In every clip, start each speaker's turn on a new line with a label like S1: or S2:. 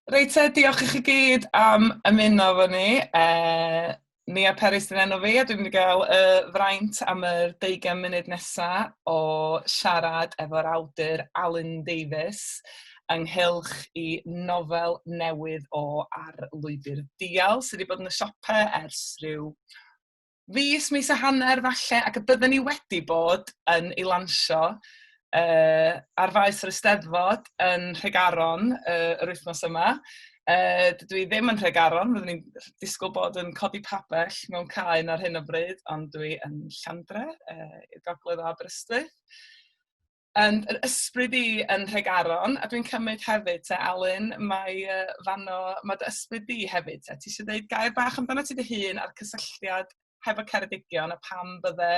S1: Reit diolch i chi gyd am ymuno efo ni. Ni a Peris yn enw fi, a dwi'n mynd i gael fraint am yr 20 munud nesaf o siarad efo'r awdur Alun Davies ynghylch i nofel newydd o ar Lwybr Dial sydd wedi bod yn y siopau ers rhyw mis a hanner falle, ac y bydden ni wedi bod yn ei lansio ar faes yr Eisteddfod yn Nhregaron yr wythnos yma. Dydw i ddim yn Nhregaron, byddwn ni'n disgwyl bod yn codi pabell mewn caen ar hyn o bryd, ond dwi yn Llandre, i'r gogledd o Aberystwyth. Yr ysbryd i yn Nhregaron, a dwi'n cymryd hefyd, Alun, mae dy ysbryd i hefyd. Ti eisiau dweud gair bach amdano ti dy hun a'r cysylltiad hefo Ceredigion a pam bydde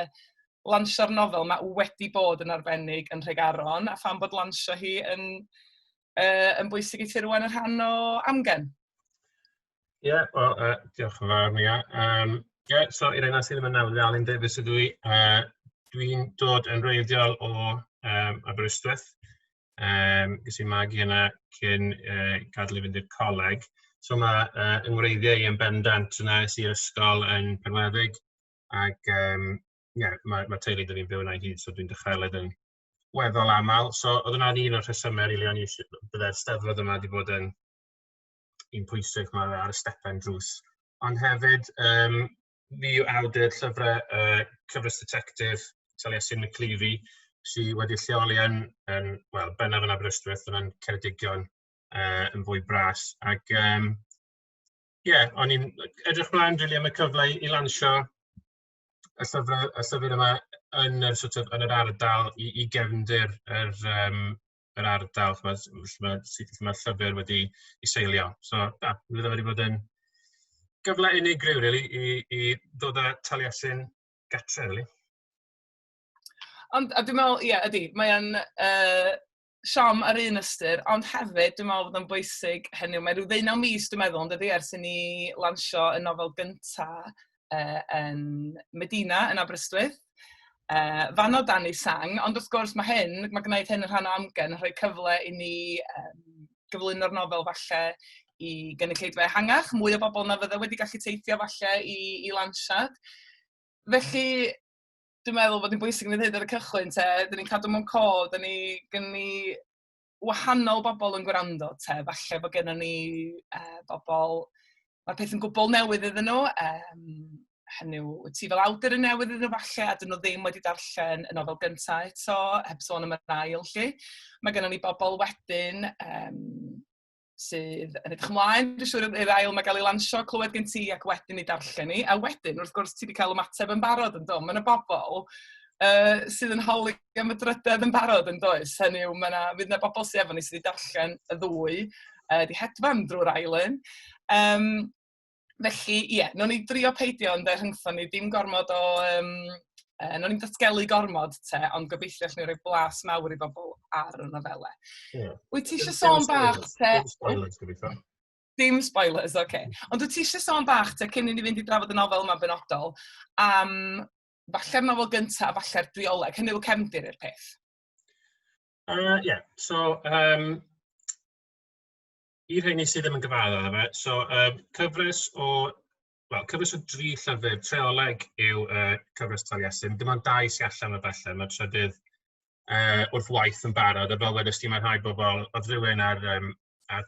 S1: lansio'r nofel yma wedi bod yn arbennig yn Nhregaron, a pham bod lansio hi yn bwysig i ti rwan yn rhan o amgen?
S2: Wel, diolch yn fawr, Mia. So, i'r un sydd ddim yn nawr, Alun Davies ydw i. Dwi'n dod yn wreiddiol o Aberystwyth. Ges i magu yna cyn gadael i fynd i'r coleg. So, mae yng ngwreiddiau i yn bendant yna i'r ysgol yn Penweddig. Ac mae teulu dyn ni'n byw yna i hyd, so dwi'n dychwelyd yn weddol aml. So, oedd yna'n un o'r rhesymau rili o'n i bydde'r Steddfod yma wedi bod yn un pwysig yma ar y stepen drws. Ond hefyd, fi yw awdur llyfrau cyfres detectif Sesiwn y Gweisg sydd wedi lleoli yn bennaf yn Aberystwyth, yn Ceredigion yn fwy bras. Ac o'n i'n edrych mlaen rili am y cyfle i lansio y llyfr yma yn yr ardal i gefndir yr ardal mae'r llyfr wedi ei seilio. So, bydd wedi bod yn gyfle unigryw rili i ddod â Taliesin gatre rili.
S1: Ond dwi'n meddwl, ydy, mae'n siom ar un ystyr, ond hefyd dwi'n meddwl bod yn bwysig hynny. Mae rhyw 19 mis, dwi'n meddwl, ond ydy ers i ni lansio y nofel gyntaf yn Medina, yn Aberystwyth. Fan o dan i sang, ond wrth gwrs mae gwneud hyn yn rhan o amgen, yn rhoi cyfle i ni gyflwyno'r nofel falle i gynulleidfa ehangach, mwy o bobl na fydde wedi gallu teithio falle i lansiad. Felly, dwi'n meddwl bod hi'n bwysig yn ddweud ar y cychwyn, dyn ni'n cadw mewn cod, gen ni wahanol bobl yn gwrando, falle bod gennym ni bobl, mae'r peth yn gwbl newydd iddyn nhw, hynny yw, ti fel awdur yn newydd iddyn nhw falle, a dyn nhw ddim wedi darllen y nofel gyntaf eto, heb sôn am yr ail lle. Mae gennym ni bobl wedyn sydd yn edrych ymlaen, dwi'n siŵr i'r ail mae gael ei lansio, clywed gen ti ac wedyn i darllen ni, a wedyn, wrth gwrs, ti wedi cael ymateb yn barod yn do. Mae yna bobl sydd yn holi am y drydedd yn barod yn does. Hynny yw, fydd yna bobl sydd efo ni sydd wedi darllen y ddwy, di hedfan drwy'r ailyn. Felly, nown ni drio peidio yn rhyngthon ni, dim gormod o... nown ni'n datgelu gormod, ond gobeithio allwn ni roi blas mawr i bobl ar y nofelau. Wyt ti eisiau sôn bach,
S2: Dim spoilers, gobeithio.
S1: Dim spoilers, oce. Ond wyt ti eisiau sôn bach, cyn i ni fynd i drafod y nofel yma benodol, am falle'r nofel gyntaf a falle'r drioleg, hynny yw cefndir i'r peth?
S2: So, i'r rhain sydd ddim yn gyfadda fe, so cyfres o 3 llyfr, treoleg yw cyfres Taliesin, dim ond 2 sy'n allan o bella, mae'r trydydd wrth waith yn barod, a fel wedys ti mae rhai bobl, oedd rhywun ar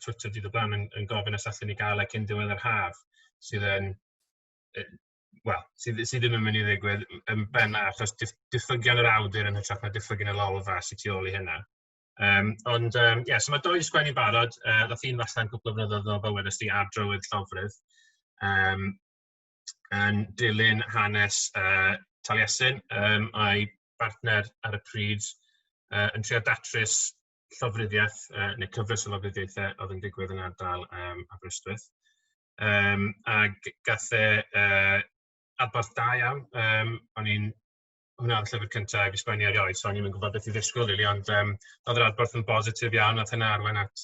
S2: Twitter dydd o blaen yn gofyn os allan ni gael cyn diwedd yr haf, sydd ddim yn mynd i ddigwydd yn benna, achos diffygion yr awdur yn hytrach na diffygion y lolfa sy'n tu ôl i hynna. So mae 2 sgwennu barod, ddaeth un falle'n cwpl o flynyddoedd o fel wedys ti ar drywydd llofrydd, yn dilyn hanes Taliesin, a'i partner ar y pryd yn trio datrys llofruddiaeth, neu cyfres o llofruddiaethau oedd yn digwydd yn ardal Aberystwyth. Ac gath adborth da iawn. Hwna oedd y llyfr cyntaf i sgwennu erioed, so o'n i'n gwybod beth i ddisgwyl, really, ond oedd yr adborth yn positif iawn, oedd hynna arwain at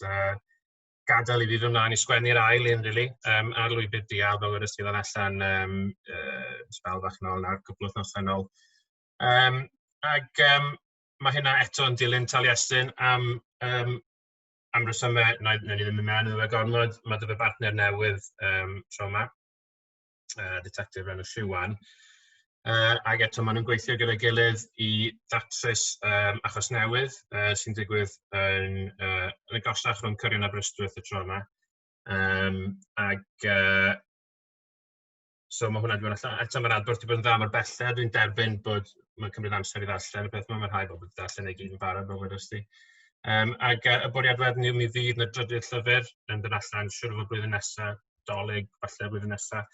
S2: gadael i fi fy mlaen i sgwennu'r ail un, really, ar Lwybr Dial, fel wedys ti ddod allan sbel fach nôl nawr, cwpl o wythnosau nôl. Mae hynna eto yn dilyn Taliesin am am resymau, na ni ddim yn mewn iddo fe gormod, mae dy fe bartner newydd tro yma, detective enw Siwan. Ac eto maen nhw'n gweithio gyda'i gilydd i ddatrys achos newydd sy'n digwydd yn y gorsach rhwng Cyrion a Aberystwyth y tro yma. So mae hwnna wedi bod allan. Eto mae'r adborth wedi bod yn dda mor belled. Dwi'n derbyn bod mae'n cymryd amser i ddarllen. Y peth mae'n rhai bod wedi darllen ei gyd yn barod, fel wedys ti. Ac y bwriad wedyn yw mi fydd na drydydd llyfr yn dod allan siŵr o fod blwyddyn nesaf, dolyg, falle blwyddyn nesaf.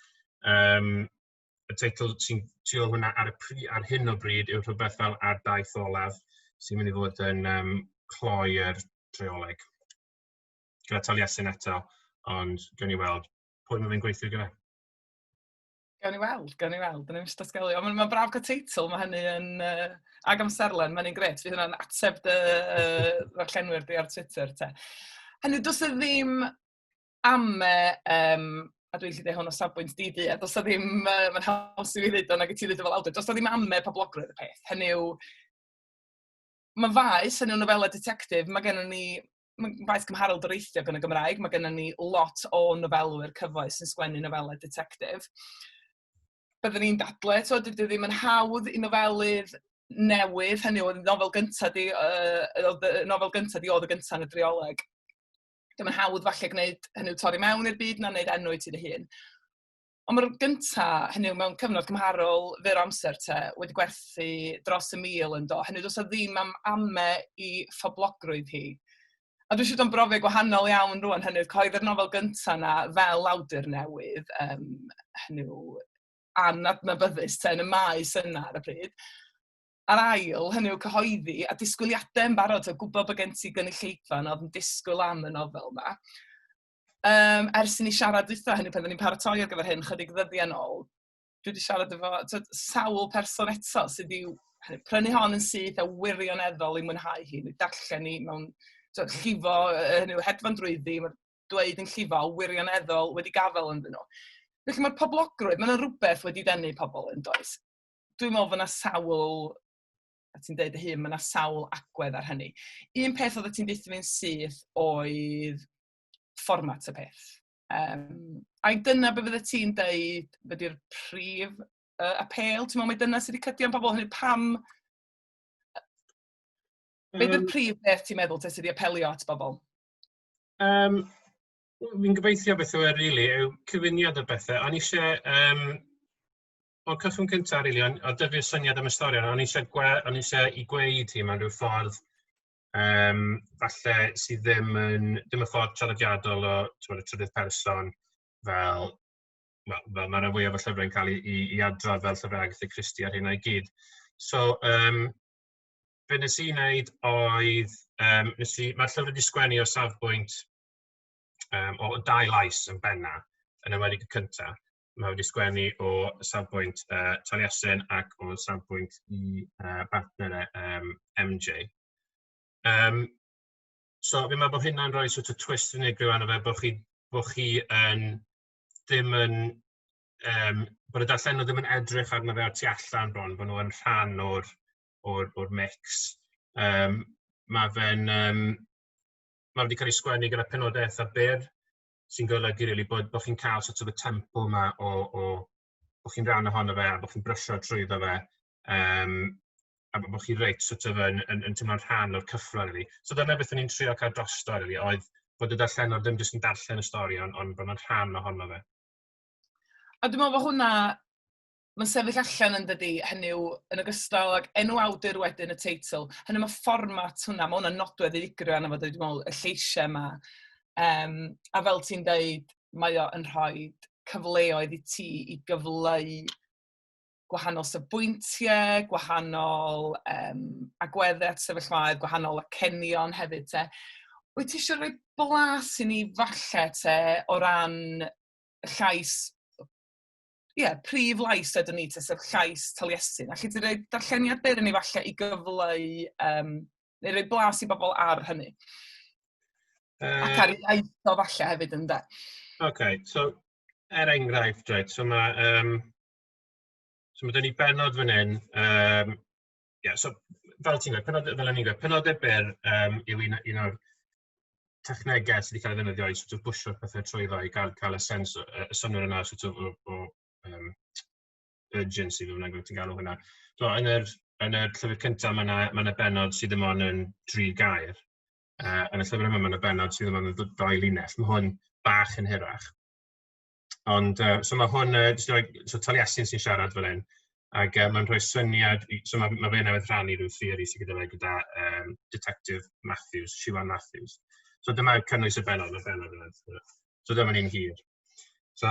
S2: Y teitl sy'n tu ôl hwnna ar hyn o bryd yw rhywbeth fel Ar Daith Olaf, sy'n mynd i fod yn cloi'r treoleg. Gyda Taliesin eto, ond gawn ni weld pwy mae fe'n gweithio gyda.
S1: Gawn ni weld. Dyna ni'n ystosgelu. Ond mae'n braf cael teitl, mae hynny yn... ag amserlen, mae'n un gret. Fydd hwnna'n ateb dy ddarllenwyr di ar Twitter, te. Hynny, dos y ddim ame, a dwi'n lli dweud hwn o safbwynt di, a dos y ddim, mae'n haws i fi ddweud o'n ag i ti ddweud o fel awdur, dos y ddim ame poblogrwydd y peth. Hynny yw, mae faes, hynny yw nofela detective, mae gennym ni... Mae'n faes gymharol doreithiog yn y Gymraeg, mae gennym ni lot o nofelwyr cyfoes yn sgwennu nofelau detective. Byddwn ni'n dadle, dydy ddim yn hawdd i nofelydd newydd, hynny oedd y nofel gyntaf di, oedd y gyntaf yn y drioleg. Ddim yn hawdd falle gwneud hynny torri mewn i'r byd na wneud enw i ti dy hun. Ond mae'r gyntaf, hynny mewn cyfnod cymharol fyr amser wedi gwerthu dros 1,000 yn do. Hynny dos o ddim am ame i phoblogrwydd hi. A dwi'n siŵr o'n brofiad gwahanol iawn rwan, hynny, coeddi'r nofel gyntaf na fel awdur newydd, hynny yw anadnabyddus yn y maes yna ar y pryd. A'r ail, hynny yw cyhoeddi, a disgwyliadau yn barod, o gwybod bod gen ti gynulleidfa oedd yn disgwyl am y nofel yma. Ers i ni siarad dwytha, hynny pan ni'n paratoi ar gyfer hyn, chydig ddyddiau yn ôl, dwi wedi siarad efo sawl person eto sydd wedi prynu hon yn syth a wirioneddol i mwynhau hi, neu darllen ni mewn llifo, hedfan drwyddi, mae'n dweud yn llifo wirioneddol wedi gafel ynddyn nhw. Felly mae'r poblogrwydd, mae'n rhywbeth wedi denu pobl yn does. Dwi'n meddwl fod yna sawl, a ti'n dweud y hyn, mae yna sawl agwedd ar hynny. Un peth oedd ti'n deithio fi'n syth oedd fformat y peth. A dyna be fydde ti'n dweud ydy'r prif apel, ti'n meddwl mai dyna sydd wedi cydio am pobl, hynny pam... Be ydy'r prif beth ti'n meddwl sydd wedi apelio at bobl?
S2: Fi'n gobeithio beth yw yw cyfuniad o bethau. O'n eisiau, o'r cychwyn cyntaf, o dyfu'r syniad am y stori, o'n eisiau i gweud hi mewn rhyw ffordd falle sydd ddim y ffordd traddodiadol o trydydd person fel mae'r fwyaf o llyfrau'n cael i adrodd fel llyfrau Agatha Christie ar hynna i gyd. So, be nes i wneud oedd, mae'r llyfr wedi sgwennu o safbwynt o 2 lais yn benna yn ymwedig y cyntaf. Mae wedi sgwennu o safbwynt Taliesin ac o safbwynt i bartner MJ. So, fi'n meddwl bod hynna'n rhoi sort of twist unigryw arno fe, bod chi ddim yn, bod y darllenwr ddim yn edrych arno fe o'r tu allan bron, bod nhw yn rhan o'r mix. Mae wedi cael ei sgwennu gyda penodau eitha byr, sy'n golygu bod chi'n cael sort of y tempo yma bod chi'n rhan ohono fe, a bod chi'n brysio trwyddo fe, a bod chi'n reit sort of yn teimlo'n rhan o'r cyffro. So dyna beth ni'n trio cael drosto, oedd bod y darllenwr ddim jyst yn darllen y stori, ond bod nhw'n rhan ohono fe.
S1: A dwi'n meddwl bod hwnna, mae'n sefyll allan yn dydi, hynny yw yn ogystal ag enw awdur wedyn y teitl. Hynny mae fformat hwnna, mae hwnna'n nodwedd unigryw arno fo, dwi'n meddwl, y lleisiau yma. A fel ti'n dweud, mae o yn rhoi cyfleoedd i ti i gyfleu gwahanol safbwyntiau, gwahanol agweddau at sefyllfaoedd, gwahanol acenion hefyd. Wyt ti eisiau rhoi blas i ni falle o ran llais, prif lais ydyn ni, sef llais Taliesin. A chi wedi rhoi darlleniad byr yn ei falle i gyfleu, neu rhoi blas i bobl ar hynny. Ac ar ei aetho falle hefyd yn de.
S2: So, enghraifft, so mae dyn ni benod fan hyn, so fel ti'n gweud, penodau byr yw un o'r technegau sydd wedi cael ei ddefnyddio i sort of bwysio pethau trwyddo i cael y synwyr yna sort of o urgency, fe wna'n gwybod ti'n galw hwnna. So, yn yr llyfr cyntaf, mae yna benod sydd ddim ond yn 3 gair. Yn y llyfr yma, mae yna benod sydd ddim ond yn 2 linell. Mae hwn bach yn hirach. Ond, so mae hwn, so Taliesin sy'n siarad fel hyn, ac mae'n rhoi syniad, so mae fe newydd rhannu rhyw theori sydd gyda Detective Matthews, Sesiwn Matthews. So dyma cynnwys y benod yna. So dyma'n un hir. So,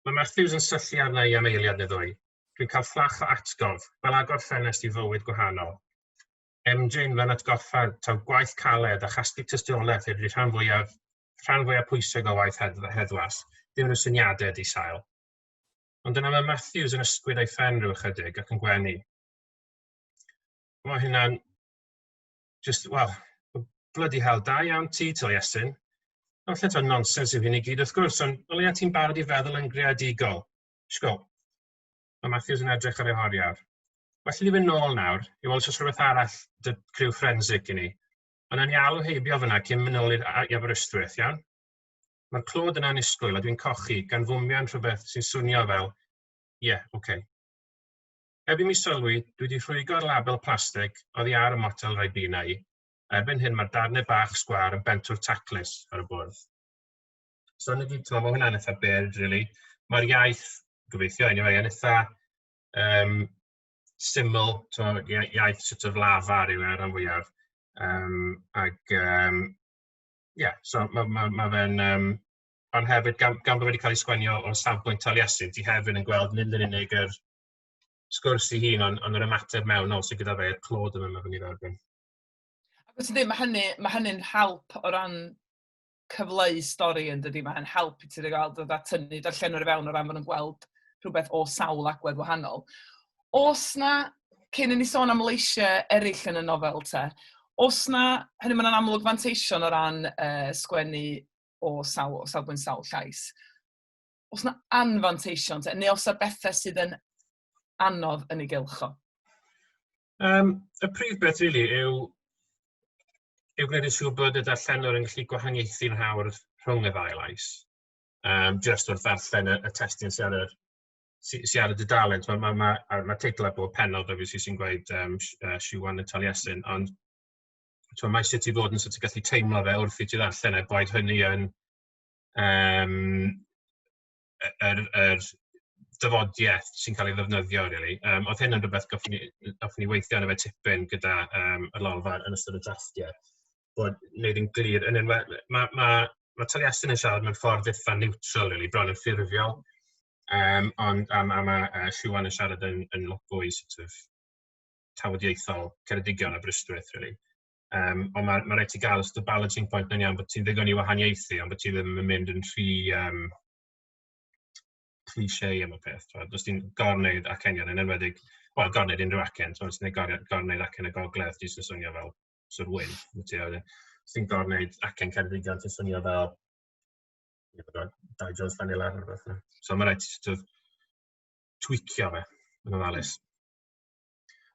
S2: mae Matthews yn syllu arna i am eiliad neu ddwy. Dwi'n cael fflach o atgof, fel agor ffenest i fywyd gwahanol. MJ'n fe'n atgoffa taw gwaith caled a chasglu tystiolaeth ydy'r rhan fwyaf pwysig o waith heddwas, ddim nhw syniadau di sail. Ond yna mae Matthews yn ysgwyd ei ffen rhyw ychydig ac yn gwenu. Mae hynna'n bloody hell, da iawn ti, Taliesin. Ond lle to'n nonsens yw hyn i gyd, wrth gwrs, ond o leia ti'n barod i feddwl yn greadigol. Sgol. Mae Matthews yn edrych ar ei horiawr. Felly ni fynd nôl nawr, i weld os rhywbeth arall dy criw forensic i ni. Ond yn alw heibio fyna cyn mynd nôl i'r Aberystwyth, iawn? Mae'r clod yna'n isgwyl a dwi'n cochi gan fwmian rhywbeth sy'n swnio fel, oce. Heb i mi sylwi, dwi wedi rhwygo'r label plastig oddi ar y motel rai bina i. Erbyn hyn mae'r darnau bach sgwar yn bentwr taclus ar y bwrdd. So, mae hwnna'n eitha byrd, really. Mae'r iaith, gobeithio, yn eitha syml, iaith sort of lafar yw ar rhan fwyaf. So mae fe'n... Ond hefyd, gan bod wedi cael ei sgwenio o safbwynt Taliesin, ti hefyd yn gweld nid yn unig yr sgwrs i hun, ond yr ymateb mewnol sydd gyda fe, y clod yma fy'n ei dderbyn.
S1: Mae hynny'n help o ran cyfleu stori yn dydi, mae hynny'n help i ti gael dod a tynnu darllenwyr i fewn o ran fod yn gweld rhywbeth o sawl agwedd wahanol. Os na, cyn i ni sôn am leisiau eraill yn y nofel te, os na, hynny mae'n amlwg fanteision o ran sgwennu o safbwynt sawl llais, os na anfanteision te, neu os na bethau sydd yn anodd yn ei gylcho?
S2: Y prif beth, really, yw gwneud yn siŵr bod y darllenwr yn gallu gwahaniaethu'n hawdd rhwng y ddau lais. Just wrth ddarllen y testyn sy'n ar y dudalen. Mae teitl bob penod Davies sy'n gweud Sesiwn y Taliesin, ond mae sut i fod yn sort of gallu teimlo fe wrth i ti ddarllen boed hynny yn yr dyfodiaeth sy'n cael ei ddefnyddio, really. Oedd hyn yn rhywbeth goffwn ni weithio yn y fe tipyn gyda y lolfa yn ystod y drafftiau. Bod wneud yn glir. Mae Taliesin yn siarad mewn ffordd eitha neutral, really, bron yn ffurfiol. Ond mae Sesiwn yn siarad yn lot fwy sort of tawodiaethol, Ceredigion a Aberystwyth, really. Ond mae rhaid ti gael y balancing point yn iawn bod ti'n ddigon i wahaniaethu, ond bod ti ddim yn mynd yn rhy cliché am y peth. Os ti'n gorwneud acenion yn enwedig, gorwneud unrhyw acen, os ti'n gorwneud acen y gogledd, ti'n swnio fel sy'r wyn. Os ti'n gorwneud acen Ceredigion, ti'n swnio fel Davies fan ilar. So mae rhaid ti sort of tweakio fe yn ofalus.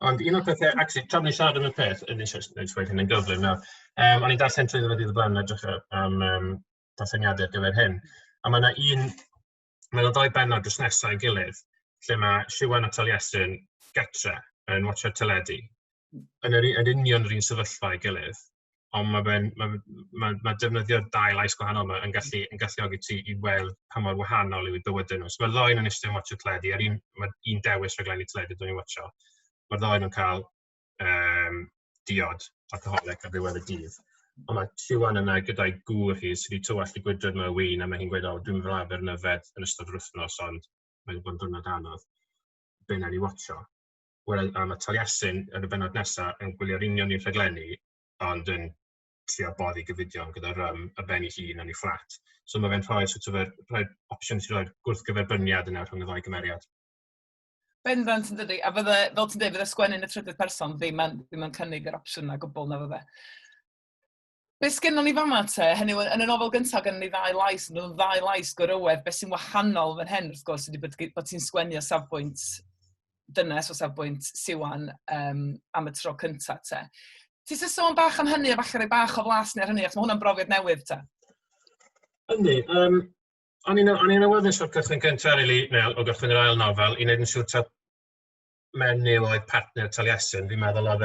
S2: Ond un o'r pethau, actually, tra ni'n siarad am y peth, yn eisiau hyn yn gyflym nawr, o'n i'n darllen trwy ddod i'r blaen edrych am darlleniadau ar gyfer hyn. A mae yna 2 benod dros nesaf ei gilydd, lle mae Sesiwn a Taliesin getre yn watcher teledu, yn union yr un sefyllfa ei gilydd, ond mae defnyddio 2 lais gwahanol yn galluogi ti i weld pa mor wahanol yw i bywydau nhw. So mae'r ddoi yn eistedd yn watcher teledu, mae un dewis rhaglenni teledu dwi'n ei watcho. Mae'r ddoi nhw'n cael diod alcoholic ar ddiwedd y dydd. Ond mae Sesiwn yna gyda'i gŵr hi sydd wedi tywallt i gwydred mewn win, a mae hi'n gweud, dwi'n fel arfer yn yfed yn ystod yr wythnos, ond mae'n bod yn diwrnod anodd. Be wnawn ni watcho. A mae Taliesin yn y benod nesaf yn gwylio'r union i'r rhaglenni, ond yn trio boddi gyfidion gyda rym a ben ei hun yn ei fflat. So mae fe'n rhoi opsiwn sy'n rhoi gwrthgyferbyniad yna rhwng y 2 gymeriad.
S1: Bendant yn dydi, a fel ti'n dweud, fydde sgwennu'n y trydydd person ddim yn cynnig yr opsiwn na gwbl na fydde. Be sgennon ni fama te, hynny yn y nofel gyntaf gan ni 2 lais, yn 2 lais gwrywedd, beth sy'n wahanol fan hyn, wrth gwrs, ydy bod ti'n sgwennu o safbwynt dynes o safbwynt Sesiwn am y tro cyntaf te. Ti'n sôn bach am hynny, a falle rei bach o flas neu ar hynny, achos mae hwnna'n brofiad newydd ta?
S2: Yndi, o'n i'n awyddus o'r cychwyn cyntaf, o gychwyn yr ail nofel, i wneud yn siŵr ta menyw oedd partner Taliesin. Fi'n meddwl oedd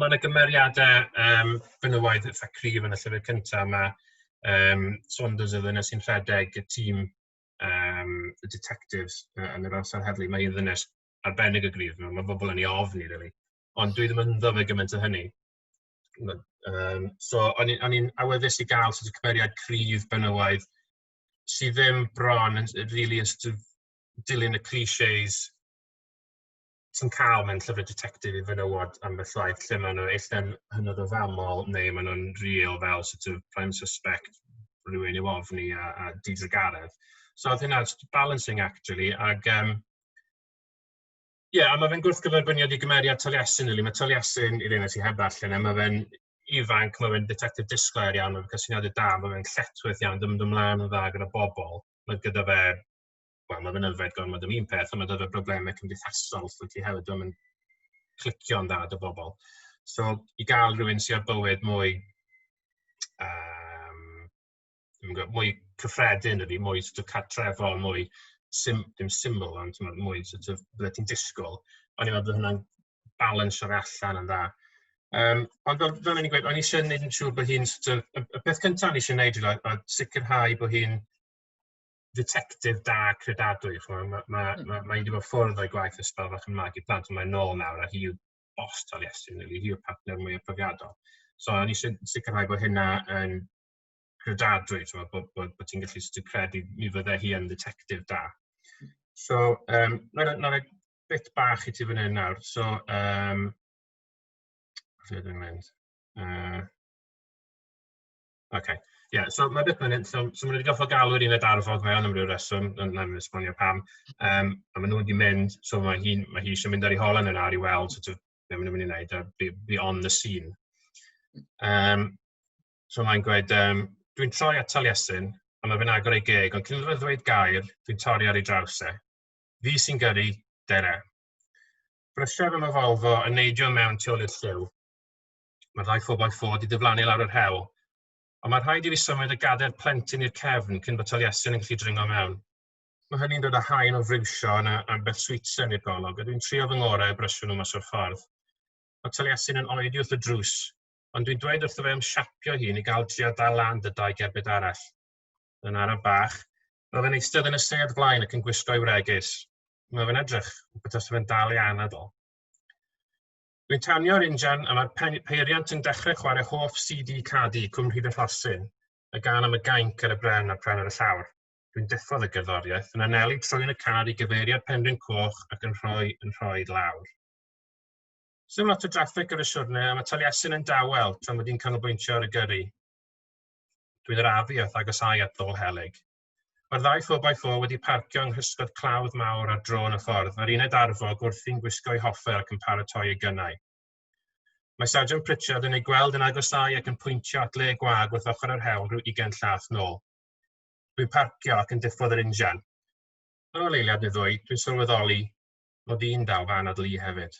S2: mae yna gymeriadau fenywaidd eitha cryf yn y llyfr cyntaf. Mae Saunders oedd yna sy'n rhedeg y tîm y detectives yn yr amser heddlu. Mae hi'n ddynes arbennig y gryf. Mae bobl yn ei ofni, really. Ond dwi ddim yn ynddo fe gymaint o hynny. So, o'n i'n awyddus i gael sort of cymeriad cryf benywaidd sydd ddim bron yn really yn sort of dilyn y clichés sy'n cael mewn llyfr detective i fenywod am y llaeth, lle maen nhw eithaf hynod o famol, neu maen nhw'n real fel sort of prime suspect, rhywun i'w ofni a Deirdre Gareth. So oedd hynna'n balancing, actually, ag a mae fe'n gwrthgyferbyniad i gymeriad Taliesin, really. Mae Taliesin, i ddyn sy'n heb allan, mae fe'n ifanc, mae fe'n detective disglair iawn, mae fe'n cysyniadau da, mae fe'n lletwydd iawn, dim ymlaen o dda gyda bobl. Mae gyda fe, mae fe'n yfed gormod am un peth, ond mae gyda fe broblemau cymdeithasol, so ti hefyd ddim yn clicio'n dda dy bobl. So, i gael rhywun sy'n ar bywyd mwy cyffredin ydy, mwy sort of cartrefol, mwy dim symbol, ond mwy sort of bydde ti'n disgwyl. O'n i'n meddwl hwnna'n balans o'r allan yn dda. Ond fel ni'n gweud, o'n i eisiau gwneud yn siŵr bod hi'n sort of, y peth cyntaf o'n i eisiau gwneud oedd sicrhau bod hi'n detective da credadwy. Mae wedi bod ffwrdd o'i gwaith ysgol fach yn mag i plant, ond mae'n nôl nawr, a hi yw boss Taliesin, hi yw'r partner mwy o profiadol. So o'n i eisiau sicrhau bod hynna yn credadwy, bod ti'n gallu sort of credu mi fydde hi yn detective da. So, na bit bach i ti fan hyn nawr. So, lle dwi'n mynd? OK. Yeah, so mae bit fan hyn. So maen nhw wedi goffo galw un y darfod mewn am ryw reswm, yn esbonio pam. A maen nhw wedi mynd, so mae hi eisiau mynd ar ei holen yna i weld sort of be maen nhw'n mynd i wneud, be on the scene. So mae'n gweud, dwi'n troi at Taliesin, a mae fe'n agor ei geg, ond cyn iddo fe ddweud gair, dwi'n torri ar ei draws e. Fi sy'n gyrru, dere. Brysau fy Volvo yn neidio mewn tu ôl i'r lliw. Mae'r ddau 4x4 wedi diflannu lawr yr hewl, ond mae rhaid i fi symud y gadair plentyn i'r cefn cyn bod Taliesin yn gallu dringo mewn. Mae hynny'n dod â haen o frywsio a beth switsen i'r golwg, a dwi'n trio fy ngorau brysio nhw mas o'r ffordd. Mae Taliesin yn oedi wrth y drws, ond dwi'n dweud wrtho fe am siapio hi'n i gael trio dal lan dy dau gerbyd arall. Yn araf bach, mae fe'n eistedd yn y sedd flaen ac yn gwisgo i'w wregys. Mae fe'n edrych, bod os fe'n dal i anadl. Dwi'n tanio'r injan a mae'r peiriant yn dechrau chwarae hoff CD cadi Cwm Rhyd y Rhosyn, a gan am y gainc ar y bren a pren ar y llawr. Dwi'n diffodd y gerddoriaeth yn anelu trwy'n y car i gyfeiriad Penrhyn Coch ac yn rhoi lawr. Sim lot o draffic ar y siwrne a mae Taliesin yn dawel tra mod i'n canolbwyntio ar y gyrru. Dwi'n yr afi wrth agosau at ddol helyg. Mae'r ddau 4x4 wedi parcio yng nghysgod clawdd mawr ar dro yn y ffordd, a'r uned arfog wrthi'n gwisgo'i hoffer ac yn paratoi ei gynnau. Mae Sergeant Pritchard yn ei gweld yn agosau ac yn pwyntio at le gwag wrth ochr yr hewl rhyw 20 llath nôl. Dwi'n parcio ac yn diffodd yr injan. Ar ôl eiliad neu ddwy, dwi'n sylweddoli mod i'n daw fan adl i hefyd.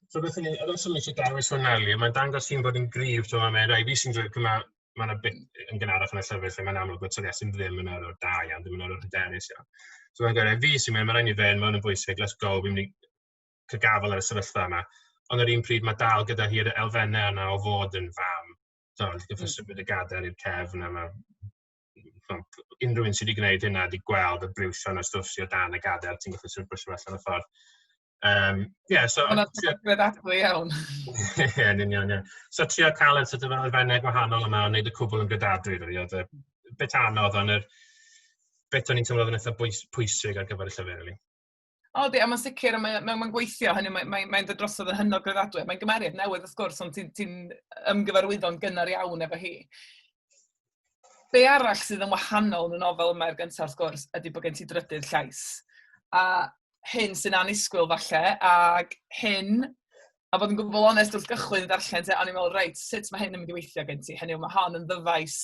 S2: So beth ni, oedd yn eisiau dewis hwnna, mae'n dangos hi'n bod yn gryf, so mae'n rhaid fi sy'n dweud mae'n bit yn gynharach yn y llyfr, lle mae'n amlwg bod Taliesin ddim yn o'r da iawn, ddim yn o'r hyderus iawn. So mae'n gyrraedd fi sy'n mynd, mae'n rhaid i fe'n mewn yn bwysig, let's go, fi'n mynd i cygafel ar y sefyllfa yma. Ond ar un pryd mae dal gyda hi'r elfennau yna o fod yn fam. So, gyffesymud y gadair i'r cefn, a unrhyw un sydd wedi gwneud hynna wedi gweld y briwsion a stwff sydd o dan y gadair, ti'n gyffesymud brysio allan y ffordd. So...
S1: Hwna'n gredadwy iawn.
S2: So trio cael y elfennau gwahanol yma, ond wneud y cwbl yn gredadwy. Oedd y bit anodd, ond bit o'n i'n teimlo yn eitha pwysig ar gyfer y llyfr.
S1: O, di, a mae'n sicr, mae'n gweithio, hynny, mae'n dod drosodd yn hynod gredadwy. Mae'n gymeriad newydd, wrth gwrs, ond ti'n ymgyfarwyddo'n gynnar iawn efo hi. Be arall sydd yn wahanol yn y nofel yma i'r gyntaf, wrth gwrs, ydy bod gen ti drydydd llais. A hyn sy'n anisgwyl falle, ac hyn, a bod yn gwbl onest wrth gychwyn i darllen, o'n i'n meddwl, reit, sut mae hyn yn mynd i weithio gen ti? Hynny yw, mae hon yn ddyfais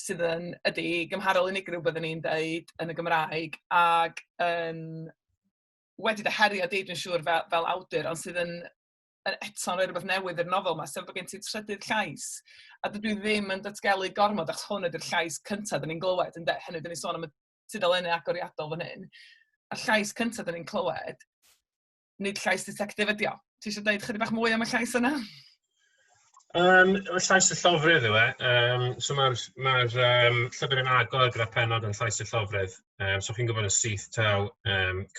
S1: sydd yn, ydy, gymharol unigryw byddwn ni'n deud yn y Gymraeg, ac wedi dy herio di, dwi'n siŵr, fel awdur, ond sydd yn eto'n rhoi rhywbeth newydd i'r nofel yma, sef bod gen ti trydydd llais. A dydw i ddim yn datgelu gormod, achos hwn ydy'r llais cyntaf dyn ni'n glywed, ynddo? Hynny, dyn ni'n sôn am y tudalennau agoriadol fan hyn. A llais cyntaf dyn ni'n clywed, nid llais detectif ydi o. Ti eisiau dweud chydig bach mwy am y llais yna?
S2: Llais y llofrydd yw e. So mae'r llyfr yn agor gyda penod yn llais y llofrydd. So chi'n gwybod yn syth taw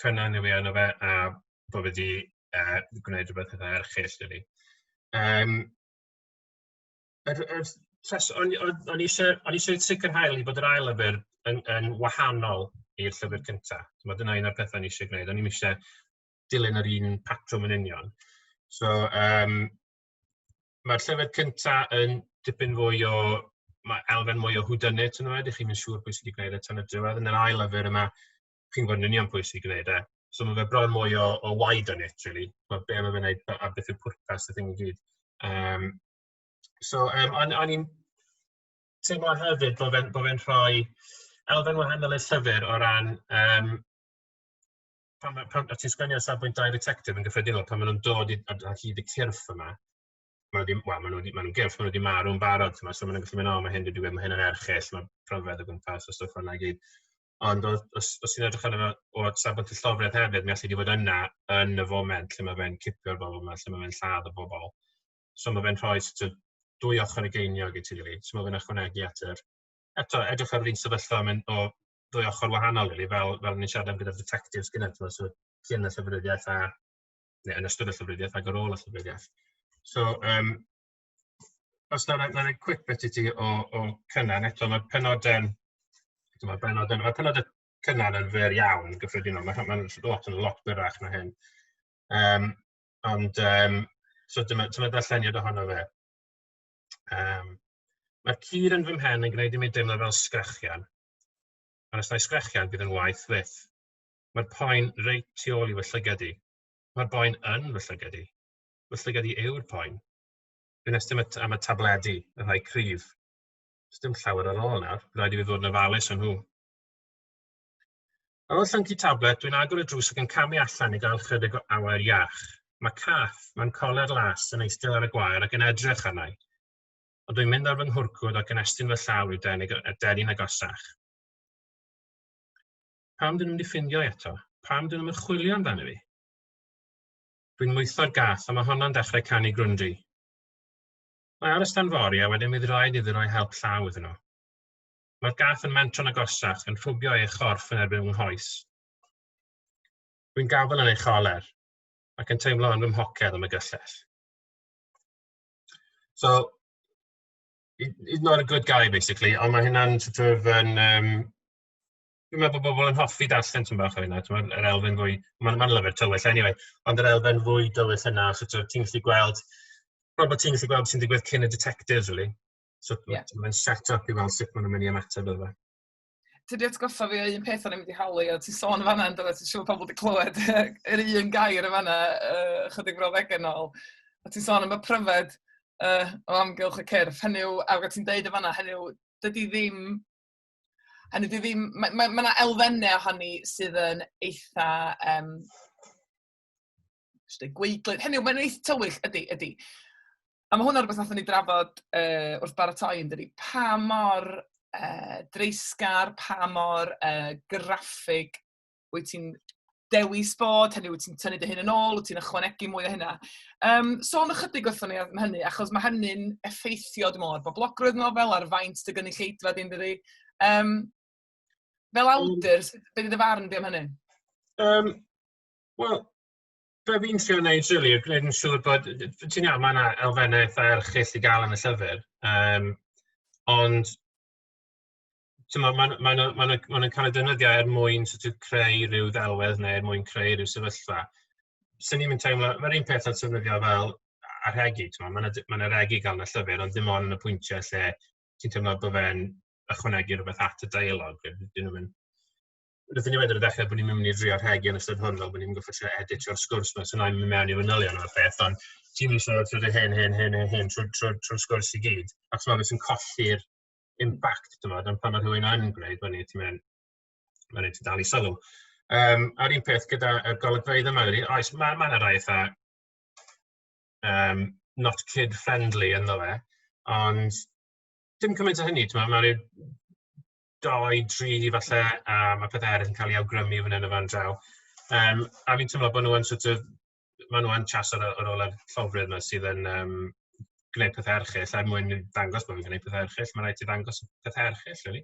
S2: cynnan yw e yno fe, a bod wedi gwneud rhywbeth eitha erchyll, dydi. O'n i eisiau sicrhau bod yr ail lyfr yn wahanol i'r llyfr cyntaf. Dyna un o'r pethau o'n i eisiau gwneud. O'n i'n eisiau dilyn yr un patrwm yn union. So, mae'r llyfr cyntaf yn dipyn fwy o, mae elfen mwy o whodunit yn ymwneud, chi'n mynd siŵr pwy sydd wedi gwneud e tan y diwedd. Yn yr ail lyfr yma, chi'n gwybod yn union pwy sydd wedi gwneud e. So mae fe bron mwy o whodunit, really. Mae be mae fe'n gwneud a beth yw'r pwrpas y thing i gyd. O'n i'n teimlo hefyd bod fe'n rhoi elfen wahanol i'r llyfr o ran pan ti'n sgwennu o safbwynt dau detective yn gyffredinol, pan maen nhw'n dod ar hyd y cyrff yma, maen nhw'n gyrff, maen nhw wedi marw'n barod, so maen nhw'n gallu mynd, mae hyn wedi dweud, mae hyn yn erchyll, mae profiad o gwmpas o stwff hwnna i gyd. Ond os ti'n edrych arno o safbwynt y llofredd hefyd, mae allu wedi bod yna yn y foment lle mae fe'n cipio'r bobl yma, lle mae fe'n lladd o bobl. So mae fe'n rhoi dwy ochr y geiniog i ti, so mae fe'n ychwanegu at eto, edrych ar yr un sefyllfa o ddwy ochr wahanol, fel ni'n siarad am gyda'r detectives gyda, so cyn y llyfryddiaeth neu yn ystod y llyfryddiaeth ac ar ôl y llyfryddiaeth. So, os na'n quick bit i ti o cynnan, eto mae'r penod cynnan yn fer iawn gyffredinol, mae'n lot byrach na hyn. So dyma darlleniad ohono fe. Mae'r cur yn fy mhen yn gwneud i mi deimlo fel sgrechian. Ond os na sgrechian bydd yn waith fyth. Mae'r poen reit tu ôl i fy llygad i. Mae'r boen yn fy llygad i. Fy llygad i yw'r poen. Dwi'n estyn am y tabledi, y rhai cryf. Does dim llawer ar ôl nawr, rhaid i fi ddod yn ofalus o'n nhw. Ar ôl llyncu tablet, dwi'n agor y drws ac yn camu allan i gael chydig o awyr iach. Mae cath, mae'n coler las yn eistedd ar y gwair ac yn edrych arna i. Ond dwi'n mynd ar fy nghwrcwd ac yn estyn fy llaw i'w deni'n agosach. Pam dyn nhw'n mynd i ffindio eto? Pam dyn nhw'n chwilio amdano fi? Dwi'n mwytho'r gath a mae honna'n dechrau canu grwndi. Mae ar y stanfori a wedyn bydd rhaid iddi roi help llaw iddyn nhw. Mae'r gath yn mentro'n agosach yn rhwbio ei chorff yn erbyn fy nghoes. Dwi'n gafel yn ei choler ac yn teimlo yn fy mhoced am y gyllell. So, he's not a good guy, basically, ond mae hynna'n sort of yn... Dwi'n meddwl bod bobl yn hoffi darllen ti'n bach o hynna, yr elfen fwy, mae'n lyfr tywyll anyway, ond yr elfen fwy dywyll yna, so ti'n gallu gweld, ti'n gallu gweld sy'n digwydd cyn y detectives, really. So mae'n set up i weld sut maen nhw'n mynd i ymateb iddo fe.
S1: Ti wedi atgoffa fi o un peth o'n i'n mynd i holi, o ti'n sôn y fanna, ti'n siŵr pobl wedi clywed yr un gair y fanna chydig brawddegau nôl, a ti'n sôn am y pryfed o amgylch y cyrff, hynny yw, a ti'n deud y fanna, hynny yw, dydy ddim... Mae yna elfennau ohoni sydd yn eitha gweiglyd. Hynny yw, mae'n eitha tywyll, ydy. A mae hwnna'n rhywbeth nathon ni drafod wrth baratoi yn dydi. Pa mor dreisgar, pa mor graffig wyt ti'n dewis bod, hynny wyt ti'n tynnu dy hyn yn ôl, wyt ti'n ychwanegu mwy o hynna. Sôn ychydig wrthon ni am hynny, achos mae hynny'n effeithio, dwi'n meddwl, boblogrwydd nofel ar faint dy gynulleidfa di'n dydi. Fel awdur, beth ydy dy farn di am hynny?
S2: Wel, be fi'n trio wneud, really, yw gwneud yn siŵr bod... Ti'n iawn, mae yna elfennau eitha erchyll i gael yn y llyfr. Ond, maen nhw'n cael eu defnyddio mwyn creu rhyw ddelwedd neu mwyn creu rhyw sefyllfa. Sy'n ni'n mynd teimlo, mae'r un peth yn defnyddio fel arhegu. Mae'n arhegu gael yn y llyfr, ond dim ond yn y pwyntiau lle ti'n teimlo bod fe'n ychwanegu rhywbeth at y dialog. Rydyn ni wedi ar y dechrau bod ni'n mynd i drio arhegu yn ystod hwn, fel bod ni'n goffo editio'r sgwrs yma, so na'n mynd mewn i fanylion o'r peth, ond ti'n mynd i trwy'r hyn trwy'r sgwrs i gyd, ac mae'n beth sy'n colli'r impact, ond pan mae rhywun yn gwneud, mae'n ei ti dal i sylw. A'r un peth gyda'r golygfeydd yma, oes, mae'n rai eitha not kid-friendly ynddo fe, ond dim cymaint o hynny, mae rhyw 2-3 falle, a mae pethau eraill yn cael ei awgrymu fan hyn o fan draw. A fi'n teimlo bod nhw'n maen nhw'n chas ar ôl y llofrudd yma sydd yn gwneud pethau erchill, a mwyn dangos bod fi'n gwneud pethau erchill, mae'n rhaid i ddangos pethau erchill, really.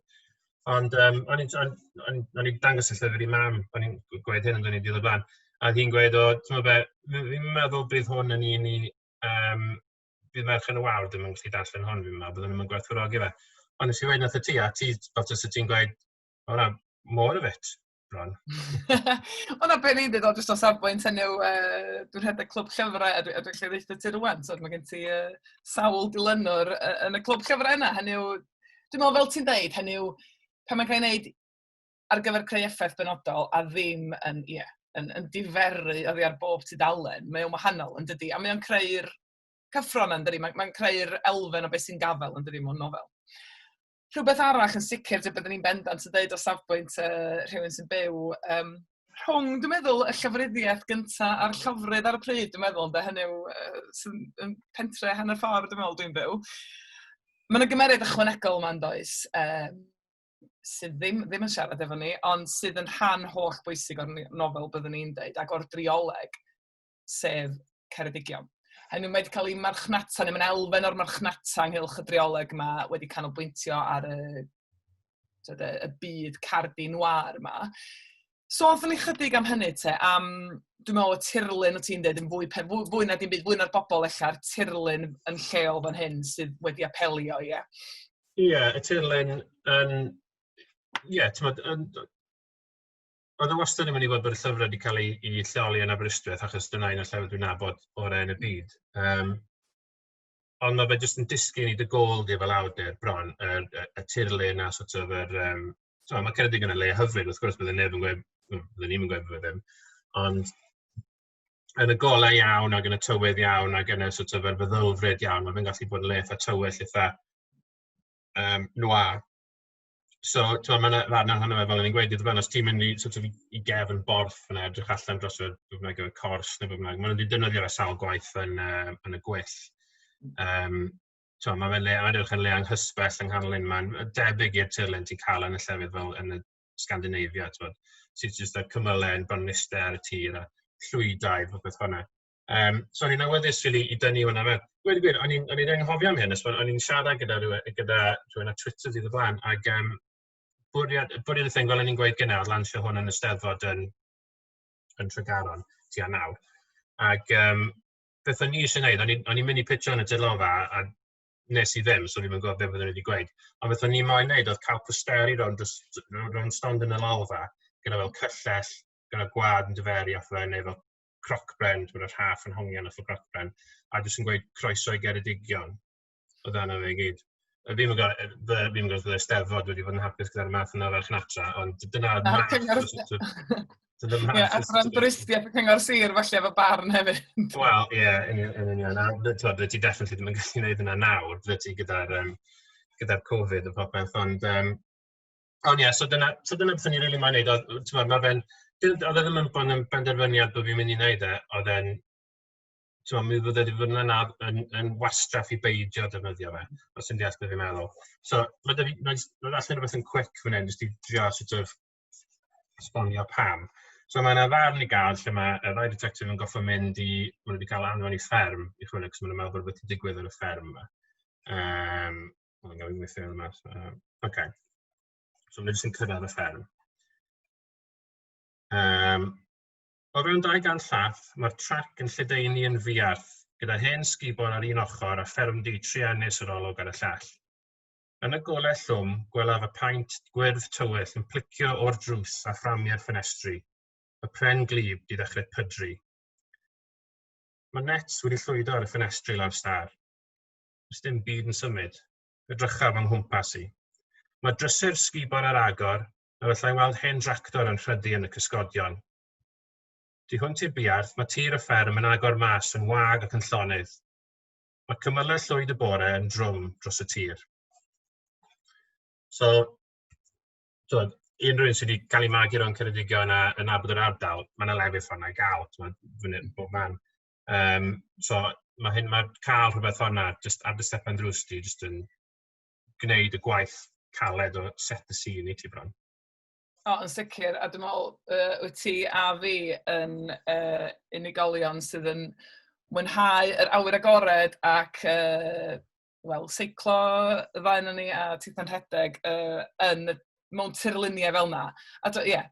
S2: Ond o'n i'n dangos y llyfr i mam, o'n i'n gweud hyn amdano dydd o blaen, a hi'n gweud fi'n meddwl bydd hwn yn un i, bydd merch yn y wawr ddim yn gallu darllen hwn, fi'n meddwl, byddwn nhw'n gwerthfawrogi fe. Ond nes i weid nath y ti, a ti, fel tas y ti'n gweud, o'na, more of it, bron.
S1: O'na be ni'n dweud o jyst o safbwynt hynny dwi'n rhedeg clwb llyfrau a dwi'n lle ddeud ti rwan, so mae gen ti sawl dilynwr yn y clwb llyfrau yna. Hynny yw, dwi'n meddwl fel ti'n dweud, hynny yw, pan mae'n cael ei wneud ar gyfer creu effaith benodol a ddim yn diferu oddi ar bob tudalen, mae o'n wahanol yn dydi, a mae o'n creu'r cyffron yn dydi, mae'n creu'r elfen o beth sy'n gafel yn dydi mewn nofel. Rhywbeth arall yn sicr, byddwn ni'n bendant yn dweud o safbwynt rhywun sy'n byw, rhwng, dwi'n meddwl, y llofruddiaeth gyntaf a'r llofrydd ar y pryd, dwi'n meddwl, hynny yw pentre hanner ffordd, dwi'n meddwl, dwi'n byw. Mae'n gymeryd ychwanegol yma'n does, sydd ddim yn siarad efo ni, ond sydd yn rhan holl bwysig o'r nofel byddwn ni'n dweud, ac o'r drioleg, sef Ceredigion. Hynny mae wedi cael ei marchnata, neu mae'n elfen o'r marchnata ynghylch y drioleg yma wedi canolbwyntio ar y byd cardi noir yma. So, oedd ni chydig am hynny te, dwi'n meddwl y tirlun o ti'n dweud yn fwy na dim byd, fwy na'r bobl ella'r tirlun yn lleol fan hyn sydd wedi apelio, ie.
S2: Ie, y tirlun yn... Ie, oedd y wastad yn mynd i fod bod y llyfr wedi cael ei lleoli yn Aberystwyth, achos dyna un o'r llefydd dwi'n nabod o'r yn y byd. Ond mae fe jyst yn disgyn i dy gol di fel awdur bron, y tirlun a sort of mae Ceredigion yn le hyfryd, wrth gwrs byddwn ni'n gweud bod ddim, ond yn y golau iawn ac yn y tywydd iawn ac yn y sort of feddylfryd iawn, mae fe'n gallu bod yn le eitha tywyll, eitha noir. So, mae'n rhan ohono fe fel yn ei gweud, os ti'n mynd i gefn borth yn edrych allan dros y cors neu beth bynnag, maen nhw wedi defnyddio fe sawl gwaith yn y gwyll. Mae'n edrych yn le anghysbell yng nghanol un, mae'n debyg i'r tirlun ti'n cael yn y llefydd fel yn y Scandinavia, sydd jyst y cymylau yn bronistau ar y tir a llwydau, fath beth hwnna. So, o'n i'n awyddus i dynnu hwnna fe. Gweud, o'n i'n anghofio am hyn, o'n i'n siarad gyda rhywun ar Twitter dydd o blaen, ac bwriad y thing, fel o'n i'n gweud gynnau, lansio hwn yn y Steddfod yn Tregaron, tua 9. Ac beth o'n i eisiau gwneud, o'n i'n mynd i pitcho yn y dylonfa, a nes i ddim, so o'n i'n gwybod beth oedden nhw wedi gweud. Ond beth o'n i'n moyn wneud oedd cael posteri ro'n stond yn y lolfa, gyda fel cyllell, gyda gwad yn dyferi off fe, neu fel crocbren, dwi'n yr half yn hongian off o crocbren, a jyst yn gweud croeso i Geredigion. Oedd yna fe i gyd. Fi'n gwybod y Steddfod wedi bod yn hapus gyda'r math yna farchnata, ond dyna'r math...
S1: Adran dwristiaeth y cyngor sir, falle, efo barn hefyd.
S2: Wel, ie, yn union. Fydde ti definitely ddim yn gallu gwneud yna nawr, fydde ti gyda'r Covid o popeth, ond ie, so dyna beth o'n i rili moyn wneud, oedd e ddim yn bod yn benderfyniad bod fi'n mynd i wneud e, oedd e'n mi fydde wedi bod yn wastraff i beidio defnyddio fe, os yn deall beth fi'n meddwl. So, mae allan rhywbeth yn quick fan hyn, jyst i drio sort of esbonio pam. So, mae yna farn i gael lle mae y ddau detective yn goffo mynd maen wedi cael anfon i fferm, i chwilio, cos maen nhw'n meddwl bod beth yn digwydd yn y fferm yma. Mae'n gael ei weithio yn yma. OK. So, maen nhw jyst yn cyrraedd y fferm. O fewn 200 llath, mae'r trac yn lledaenu yn fiarth, gyda hen sgubor ar un ochr a ffermdy triennus yr olwg ar y llall. Yn y golau llwm, gwelaf y paent gwyrdd tywyll yn plicio o'r drws a fframiau'r ffenestri. Y pren glib di ddechrau pydru. Mae nets wedi llwydo ar y ffenestri lawr star. Does dim byd yn symud. Edrychaf yng nghwmpas i. Mae drysau'r sgubor ar agor, a gallai weld hen dractor yn rhydu yn y cysgodion. Di hwnt i'r biarth, mae tir y fferm yn agor mas yn wag ac yn llonydd. Mae cymylau llwyd y bore yn drwm dros y tir. So, unrhyw un sydd wedi cael ei magu ro'n Ceredigion a nabod yr ardal, mae'n lefydd ffordd na i gael, bob man. So, mae cael rhywbeth hwnna, just ar dy stepan drws ti, just yn gwneud y gwaith caled o set y scene i ti bron.
S1: O, yn sicr, a dwi'n meddwl, wyt ti a fi yn unigolion sydd yn mwynhau yr awyr agored ac, wel, seiclo y ddau yna ni a teithio'n rhedeg mewn tirluniau fel yna. A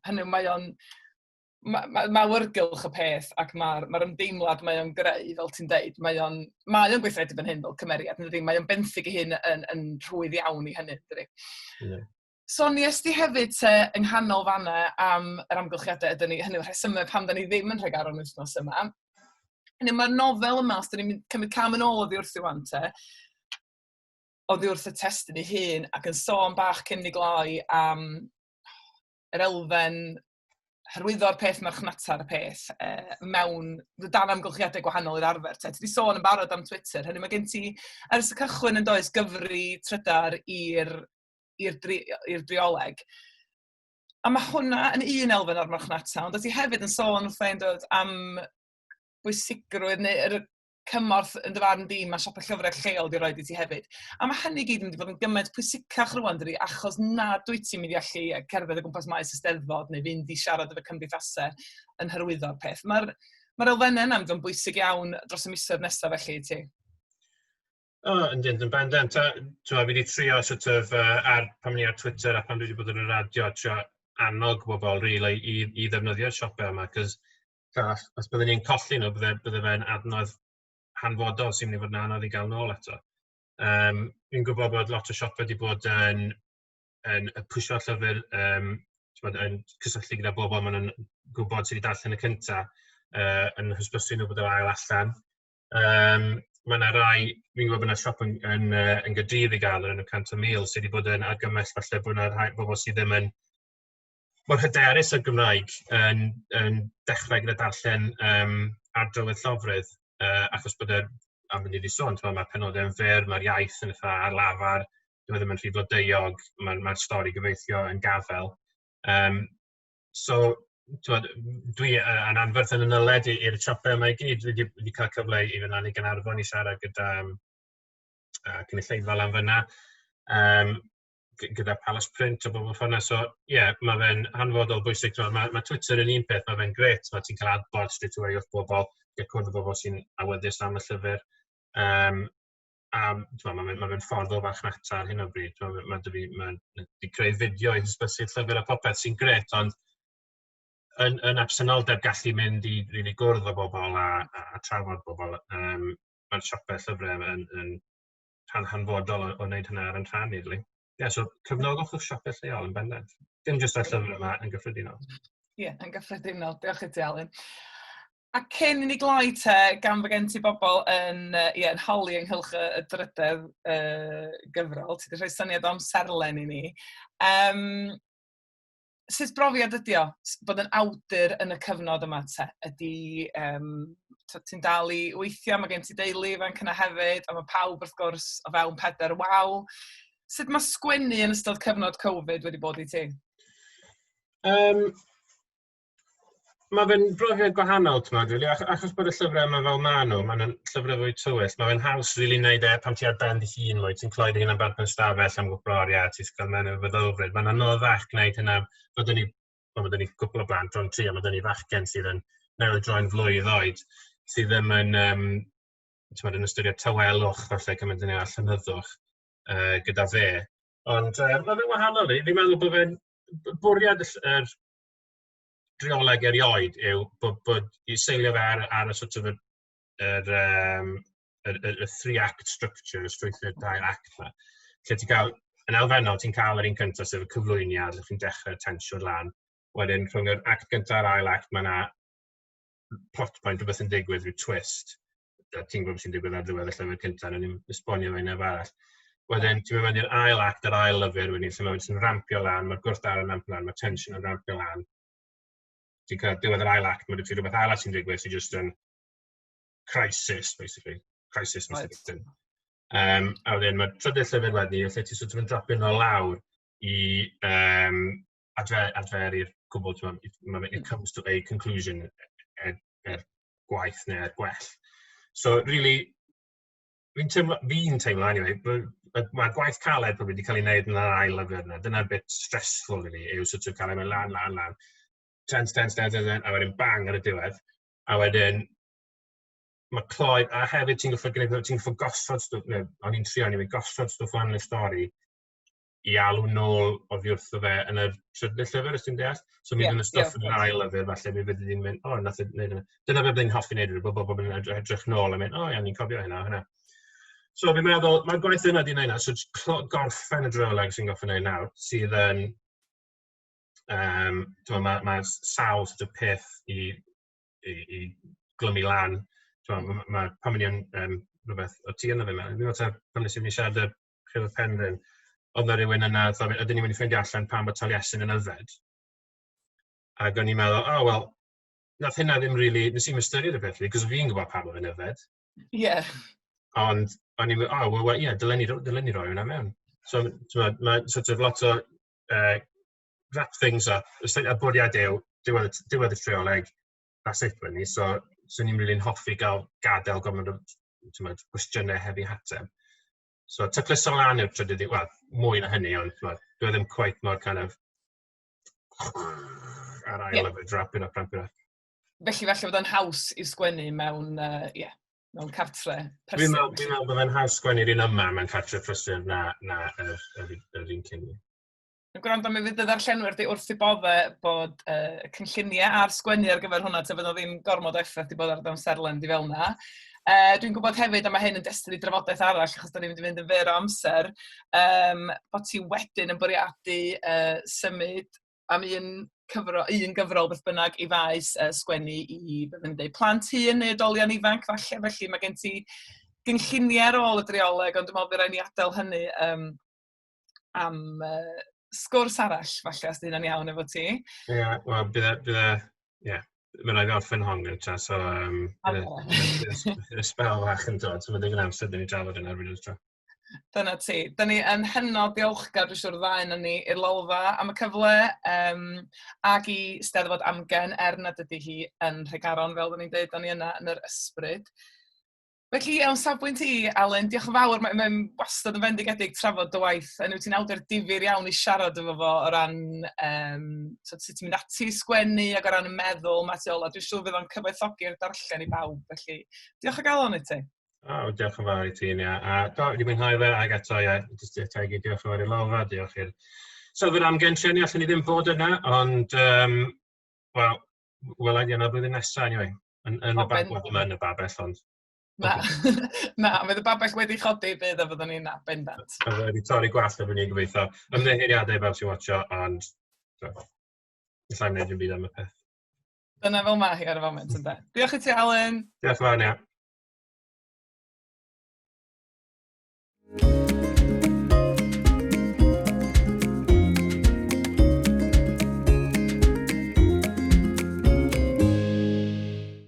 S1: hynny, mae o'n awyrgylch y peth ac mae'r ymdeimlad mae o'n greu, fel ti'n deud, mae o'n gweithredu fan hyn fel cymeriad, mae o'n benthyg i hyn yn rhwydd iawn i hynny, dydy. So, nes di hefyd yng nghanol fanna am yr amgylchiadau ydyn ni, hynny yw'r rhesymau pam da ni ddim yn rhegaron wythnos yma. Hynny, mae'r nofel yma, os da ni'n cymryd cam yn ôl oddi wrth i wan oddi wrth y testyn ei hun ac yn sôn bach cyn ni gloi am yr elfen hyrwyddo'r peth marchnata'r peth mewn dan amgylchiadau gwahanol i'r arfer. Ti wedi sôn yn barod am Twitter, hynny mae gen ti ers y cychwyn yn does gyfri trydar i'r drioleg. A mae hwnna yn un elfen o'r marchnata, ond ti hefyd yn sôn wrth am bwysigrwydd neu yr cymorth yn dyfarn di, mae siopau llyfrau lleol di roed i ti hefyd. A mae hynny gyd yn mynd i fod yn gymaint pwysicach rwan dydi, achos nad wyt ti'n mynd i allu cerdded o gwmpas maes y Steddfod neu fynd i siarad efo cymdeithasau yn hyrwyddo'r peth. Mae'r elfennau yna yn bwysig iawn dros y misoedd nesaf felly i ti.
S2: Yn bendant. Fi wedi trio pan ni ar Twitter a pan dwi wedi bod yn y radio, trio annog bobl i ddefnyddio'r siopau yma, cos os byddwn ni'n colli nhw, bydde fe'n adnodd hanfodol sy'n mynd i fod yn anodd i gael nôl eto. Fi'n gwybod bod lot o siopau wedi bod yn pwysio llyfr, yn cysylltu gyda bobl maen nhw'n gwybod sydd wedi darllen y cyntaf, yn hysbysu nhw bod o ail allan. Mae yna rai, fi'n gwybod bod yna siop yn Gaerdydd i gael yn y 100,000 sydd wedi bod yn argymell falle bod yna rhai bobl sydd ddim yn mor hyderus y Gymraeg yn dechrau gyda darllen ar drywydd llofrydd, achos bod a mynd i wedi sôn, mae penodau yn fyr, mae'r iaith yn eitha ar lafar, dyw e ddim yn rhy blodeuog, mae'r stori gyfeithio yn gafel. So, dwi yn anferth yn ynyled i'r siopau yma i gyd. Dwi wedi cael cyfle i fynd lan i Gaernarfon i siarad gyda cynulleidfa lan fyna, gyda Palace Print o bobl ffynna. So, mae fe'n hanfodol bwysig. Mae Twitter yn un peth, mae fe'n gret. Ti'n cael adbod straight away wrth bobl, gyda cwrdd o bobl sy'n awyddus am y llyfr. Mae fe'n ffordd o farchnata ar hyn o bryd. Mae wedi creu fideo i hysbysu'r llyfr a popeth sy'n gret, ond yn absenoldeb gallu mynd i rili gwrdd o bobl a trafod bobl. Mae'r siopau llyfrau yn rhan hanfodol o wneud hynna ar yn rhan i. So cefnogwch o'ch siopau lleol yn bendant. Dim jyst ar llyfr yma yn gyffredinol.
S1: Yn gyffredinol. Diolch i ti, Alun. A cyn i ni gloi te, gan fod gen ti bobl yn holi ynghylch y drydedd gyfrol, ti wedi rhoi syniad o amserlen i ni. Sut brofiad ydi o bod yn awdur yn y cyfnod yma te? Ti'n dal i weithio, mae gen ti deulu fan cyna hefyd, a mae pawb wrth gwrs o fewn 4 waw. Sut mae sgwennu yn ystod cyfnod Covid wedi bod i ti?
S2: Mae fe'n brofiad gwahanol, achos bod y llyfrau yma fel maen nhw, mae'n llyfrau fwy tywyll. Mae fe'n haws rili wneud pam ti ar ben dy hun mwy, ti'n cloi dy hun am barn stafell am gwbl oriau, ti'n cael mewn efo feddylfryd. Mae'n anoddach gwneud hynna, mae dyn ni gwbl o blant rhwng tri, a mae dyn ni fachgen sydd yn newid droi'n flwydd oed, sydd ddim yn ystyried tawelwch, falle cymaint yn ei allynyddwch gyda fe. Ond mae fe'n wahanol, fi'n meddwl bod fe'n bwriad yr drioleg erioed yw bod i seilio fe ar y sort of y 3-act structure, y strwythur 2 act yma. Lle ti'n cael, yn elfennol, ti'n cael yr un cyntaf sef y cyflwyniad, lle chi'n dechrau tensiwn lan. Wedyn, rhwng yr act gyntaf a'r ail act, mae yna plot point rhywbeth yn digwydd, rhyw twist. Ti'n gwybod sy'n digwydd ar ddiwedd y llyfr cyntaf, yn esbonio fe nef arall. Wedyn, ti'n mynd i'r ail act, yr ail lyfr, wedyn, lle mae'n rampio lan, mae'r gwrthdaro yn rampio lan, mae tensiwn yn rampio lan. Ti'n cael diwedd yr ail act, mae'n rhywbeth arall sy'n digwydd sy'n just yn crisis, basically. Crisis, Mr. Dixon. A wedyn, mae'r trydydd llyfr wedyn, lle ti'n sort of yn dropio nhw lawr i adfer i'r gwbl, it comes to a conclusion, gwaith neu'r gwell. So, really, fi'n teimlo, anyway, mae gwaith caled bod wedi cael ei wneud yn yr ail lyfr yna. Dyna'r bit stressful i fi, yw sort of cael ei mynd lan. Tense, a wedyn bang ar y diwedd. A wedyn, mae cloi, a hefyd ti'n goffod gosod stwff, o'n i'n trio anyway, gosod stwff o'n y stori i alw nôl oddi wrtho fe yn y trydydd llyfr, os ti'n deall. So mi fydd y stwff yn yr ail lyfr, falle mi fydd i'n mynd, nath i wneud yna. Dyna fe byddai'n hoffi wneud, bod yn edrych nôl a mynd, ni'n cofio hynna. So fi'n meddwl, mae'r gwaith yna di wneud yna, so gorffen y drioleg sy'n goffi wneud nawr, sydd yn, mae sawl sort of peth i glymu lan. Mae pan mynd i'n rhywbeth o ti yna fe mewn. Fi'n meddwl pan nes i fi siarad y Llyfr Penrhyn, oedd yna rhywun yna, ydyn ni'n mynd i ffeindio allan pan bod Taliesin yn yfed. Ac o'n i'n meddwl, wel, nath hynna ddim really, nes i'n ystyried y peth, cos fi'n gwybod pan bod yn yfed.
S1: Ie.
S2: Ond o'n i'n meddwl, dylen ni roi hwnna mewn. So, mae sort of lot o wrap things up, y bwriad yw, diwedd y trioleg, that's it when ni, so ni'n rili'n hoffi gadael gofyn o gwestiynau heb eu hateb. So, tyclus o lan yw'r trydydd, wel, mwy na hynny, ond dwi ddim quite mor kind of ar ail lyfr, rapid up.
S1: Felly falle bod yn haws i sgwennu mewn cartre.
S2: Fi'n meddwl bod yn haws sgwennu'r un yma mewn cartre prysur na yr un cynni.
S1: Gwrando, mi fydd y ddarllenwyr di wrth i bodde bod cynlluniau a'r sgwennu ar gyfer hwnna, te fydd o ddim gormod o effaith i bod ar amserlen di fel yna. Dwi'n gwybod hefyd, a mae hyn yn destun i drafodaeth arall, achos da ni'n mynd i fynd yn fyr o amser, bod ti wedyn yn bwriadu symud am un gyfrol beth bynnag i faes sgwennu i plant hŷn neu oedolion ifanc, falle, felly mae gen ti gynlluniau ar ôl y drioleg, ond dwi'n meddwl bydd rhaid ni adael hynny am sgwrs arall, falle, os di hynna'n iawn efo ti.
S2: Ie, wel, mae'n rhaid orffen hon gyda, so y spel fach yn dod, so mae'n ddigon amser dyn ni drafod yn erbyn ystro.
S1: Dyna ti. Da ni yn hynod diolchgar, dwi'n siŵr ddau ni i'r Lolfa am y cyfle, ac i Steddfod Amgen, nad ydy hi yn Nhregaron, fel da ni'n dweud, da ni yna yn yr ysbryd. Felly, am safbwynt ti, Alun, diolch yn fawr, mae'n wastad yn fendigedig trafod dy waith, a nhw ti'n awdur difyr iawn i siarad efo fo o ran sut ti'n mynd ati sgwennu ac o ran y meddwl, Matiola. Dwi'n siŵr fydd o'n cyfoethogi'r darllen i bawb, felly diolch o galon i ti.
S2: Diolch yn fawr i ti, ia. A wedi mwynhau fe, ac eto, diolch yn fawr i'r Lolfa, diolch i'r Sylwyr Amgen treni, allan ni ddim bod yna, ond, wel, welaid i yna blwyddyn nesaf, anyway, yn y babell, ond.
S1: Na, fydd y babell wedi chodi bydd a fyddwn ni'n bendant.
S2: A wedi torri gwallt a fydd ni'n gobeithio. Ymddeheiriadau bawb sy'n watcho, ond llai'n wneud yn byd am y peth.
S1: Dyna fel ma hi ar y foment, ynde. Diolch i ti, Alun.
S2: Diolch yn fawr, ia.